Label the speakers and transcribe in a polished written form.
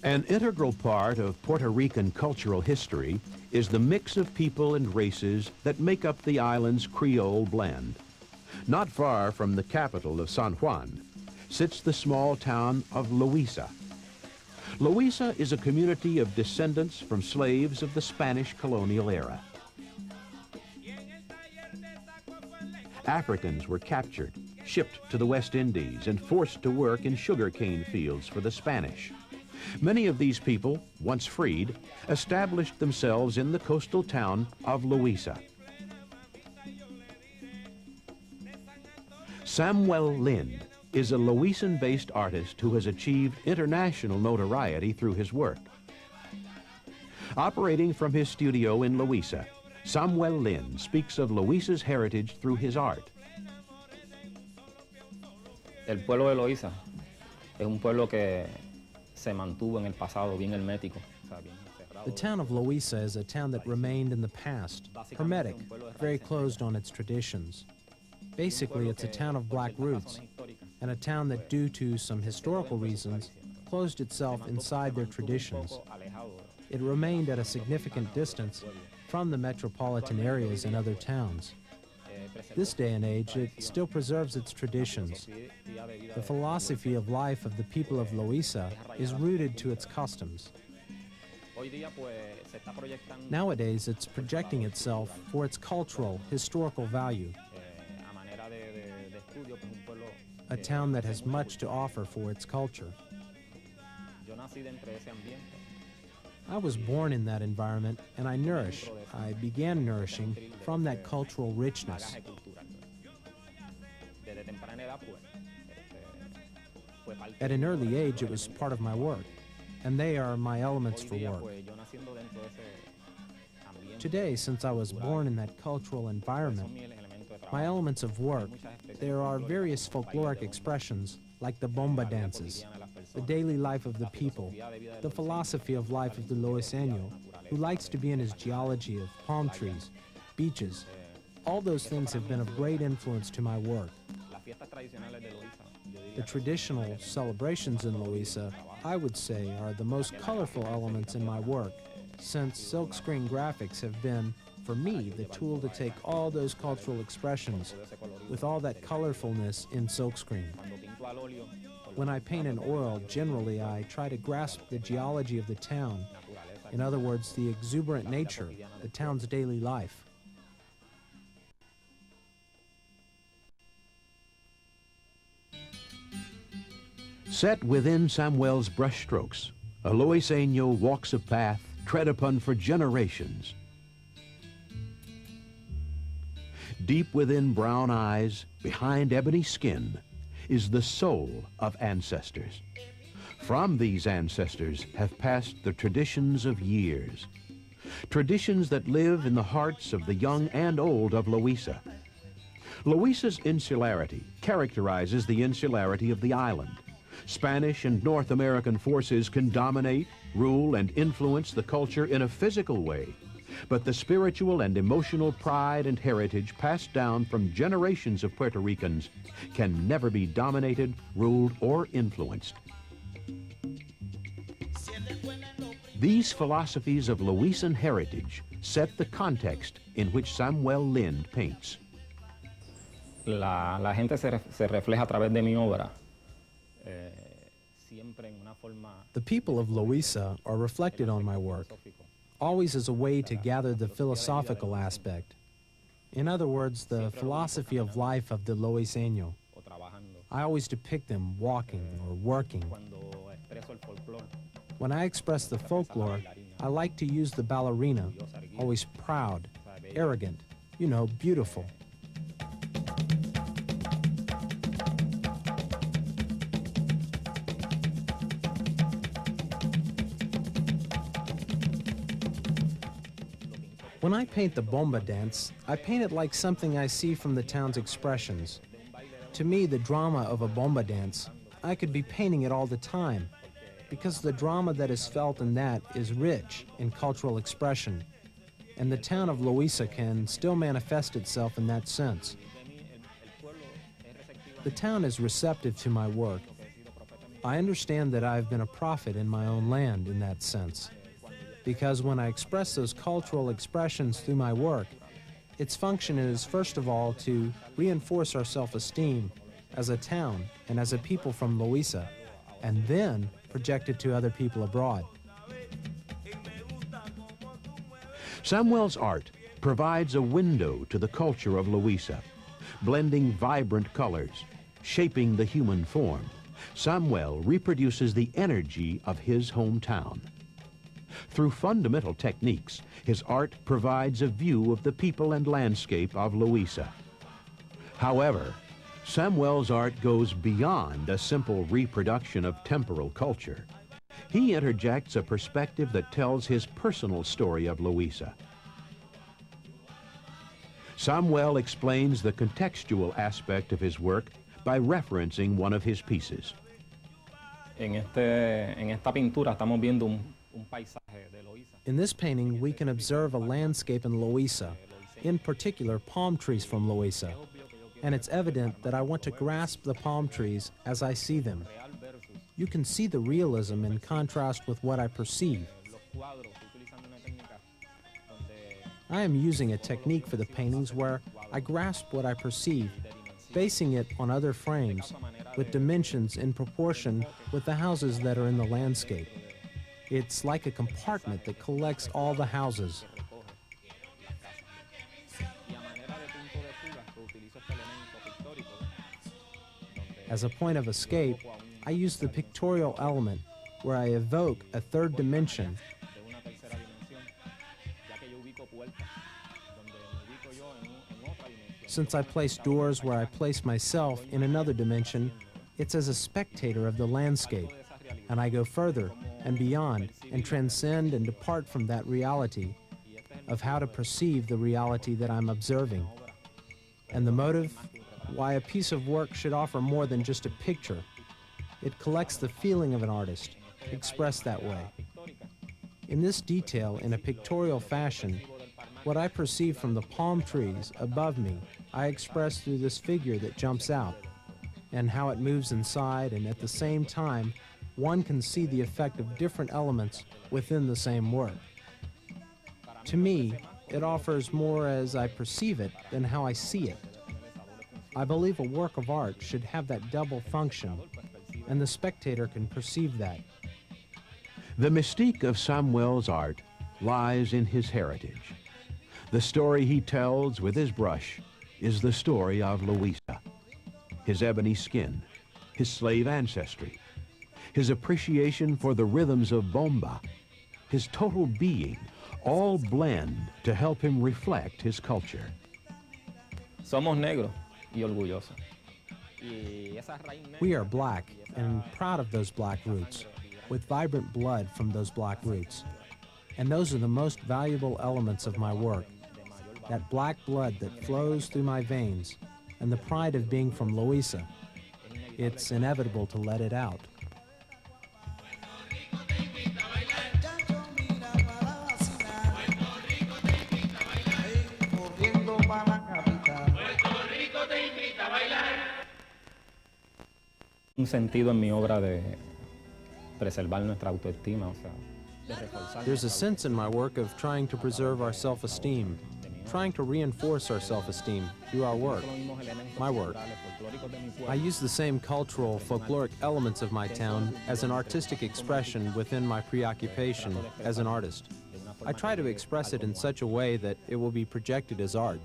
Speaker 1: An integral part of Puerto Rican cultural history is the mix of people and races that make up the island's Creole blend. Not far from the capital of San Juan sits the small town of Loiza. Loiza is a community of descendants from slaves of the Spanish colonial era. Africans were captured, shipped to the West Indies, and forced to work in sugarcane fields for the Spanish. Many of these people, once freed, established themselves in the coastal town of Loiza. Samuel Lind is a Loizan-based artist who has achieved international notoriety through his work. Operating from his studio in Loiza, Samuel Lind speaks of Loiza's heritage through his art.
Speaker 2: El pueblo de Loiza es un pueblo que se mantuvo en el pasado bien hermético.
Speaker 3: The town of Loiza is a town that remained in the past, hermetic, very closed on its traditions. Basically, it's a town of black roots, and a town that, due to some historical reasons, closed itself inside their traditions. It remained at a significant distance from the metropolitan areas and other towns. This day and age, it still preserves its traditions. The philosophy of life of the people of Loiza is rooted to its customs. Nowadays, it's projecting itself for its cultural, historical value. A town that has much to offer for its culture. I was born in that environment, and I began nourishing from that cultural richness. At an early age, it was part of my work, and they are my elements for work. Today, since I was born in that cultural environment, my elements of work, there are various folkloric expressions like the bomba dances, the daily life of the people, the philosophy of life of the Loiseño, who likes to be in his geology of palm trees, beaches. All those things have been of great influence to my work. The traditional celebrations in Loiza, I would say, are the most colorful elements in my work, since silkscreen graphics have been, for me, the tool to take all those cultural expressions with all that colorfulness in silkscreen. When I paint in oil, generally I try to grasp the geology of the town. In other words, the exuberant nature, the town's daily life.
Speaker 1: Set within Samuel's brushstrokes, a Loiseño walks a path tread upon for generations. Deep within brown eyes, behind ebony skin, is the soul of ancestors. From these ancestors have passed the traditions of years, traditions that live in the hearts of the young and old of Loiza. Loiza's insularity characterizes the insularity of the island. Spanish and North American forces can dominate, rule, and influence the culture in a physical way, but the spiritual and emotional pride and heritage passed down from generations of Puerto Ricans can never be dominated, ruled, or influenced. These philosophies of Loizan heritage set the context in which Samuel Lind paints.
Speaker 2: La gente se refleja a través de mi obra.
Speaker 3: The people of Loiza are reflected on my work, always as a way to gather the philosophical aspect. In other words, the philosophy of life of the Loiseño. I always depict them walking or working. When I express the folklore, I like to use the ballerina, always proud, arrogant, you know, beautiful. When I paint the bomba dance, I paint it like something I see from the town's expressions. To me, the drama of a bomba dance, I could be painting it all the time, because the drama that is felt in that is rich in cultural expression, and the town of Loiza can still manifest itself in that sense. The town is receptive to my work. I understand that I've been a prophet in my own land in that sense, because when I express those cultural expressions through my work, its function is, first of all, to reinforce our self-esteem as a town and as a people from Loiza, and then project it to other people abroad.
Speaker 1: Samuel's art provides a window to the culture of Loiza, blending vibrant colors, shaping the human form. Samuel reproduces the energy of his hometown. Through fundamental techniques, his art provides a view of the people and landscape of Loiza. However, Samuel's art goes beyond a simple reproduction of temporal culture. He interjects a perspective that tells his personal story of Loiza. Samuel explains the contextual aspect of his work by referencing one of his pieces.
Speaker 2: En esta pintura estamos viendo un paisaje de Loiza.
Speaker 3: In this painting, we can observe a landscape in Loiza, in particular palm trees from Loiza. And it's evident that I want to grasp the palm trees as I see them. You can see the realism in contrast with what I perceive. I am using a technique for the paintings where I grasp what I perceive, basing it on other frames with dimensions in proportion with the houses that are in the landscape. It's like a compartment that collects all the houses. As a point of escape, I use the pictorial element where I evoke a third dimension. Since I place doors where I place myself in another dimension, it's as a spectator of the landscape, and I go further and beyond and transcend and depart from that reality of how to perceive the reality that I'm observing. And the motive? Why, a piece of work should offer more than just a picture. It collects the feeling of an artist, expressed that way. In this detail, in a pictorial fashion, what I perceive from the palm trees above me, I express through this figure that jumps out, and how it moves inside, and at the same time, one can see the effect of different elements within the same work. To me, it offers more as I perceive it than how I see it. I believe a work of art should have that double function, and the spectator can perceive that.
Speaker 1: The mystique of Samuel's art lies in his heritage. The story he tells with his brush is the story of Loiza, his ebony skin, his slave ancestry, his appreciation for the rhythms of bomba, his total being, all blend to help him reflect his culture.
Speaker 2: Somos negros y orgullosos.
Speaker 3: We are black and proud of those black roots, with vibrant blood from those black roots. And those are the most valuable elements of my work. That black blood that flows through my veins, and the pride of being from Loiza. It's inevitable to let it out.
Speaker 2: Un sentido en mi obra de preservar nuestra autoestima, o sea, de reforzar.
Speaker 3: There's a sense in my work of trying to preserve our self-esteem, trying to reinforce our self-esteem through our work, my work. I use the same cultural, folkloric elements of my town as an artistic expression within my preoccupation as an artist. I try to express it in such a way that it will be projected as art.